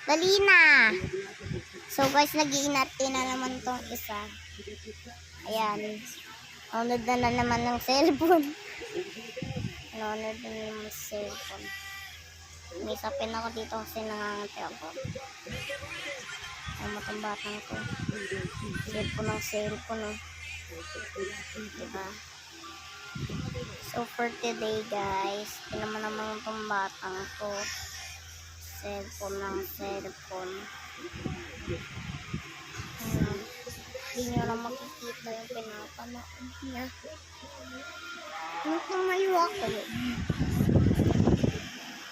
Dali na. So guys, nag-iinarte na naman tong isa. Ayan. Nanonood na naman ng cellphone. Nanonood na naman ng cellphone. May sapin ako dito kasi nangangati ako. Ay, matang batang ko. Cellphone ng cellphone. Oh. Diba? So for today guys, tinaman naman itong batang ko. Cellphone ng cellphone. Hindi nyo na makikita yung pinapanood niya. Ano tumayo ako?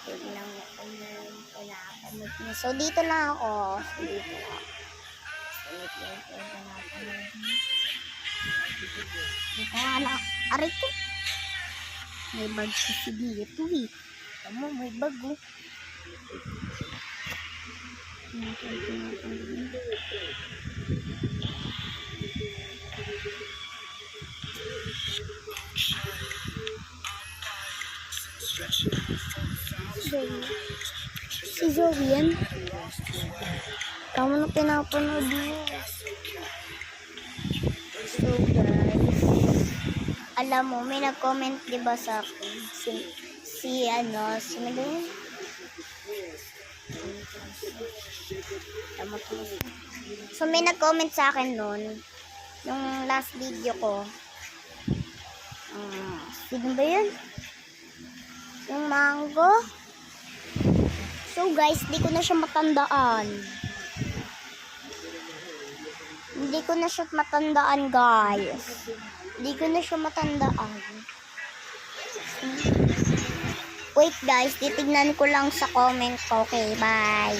Tignan mo kung yung pinapanood niya. So dito lang ako. Dito lang. Dito yung pinapanood niya. Dito nga lang. Aray ko. May bag kasi dito eh. Tama, may bag oh. Si Zoe yan. Tama na pinapanood mo. So guys, alam mo, may nag-comment diba sa akin si Magayon. So may nag-comment sa akin noon yung last video ko. Sino ba yun? Yung mango. So guys, di ko na siya matandaan. Hindi ko na siya matandaan guys. Hindi ko na siya matandaan. Wait guys, titignan ko lang sa comment ko. Okay, bye.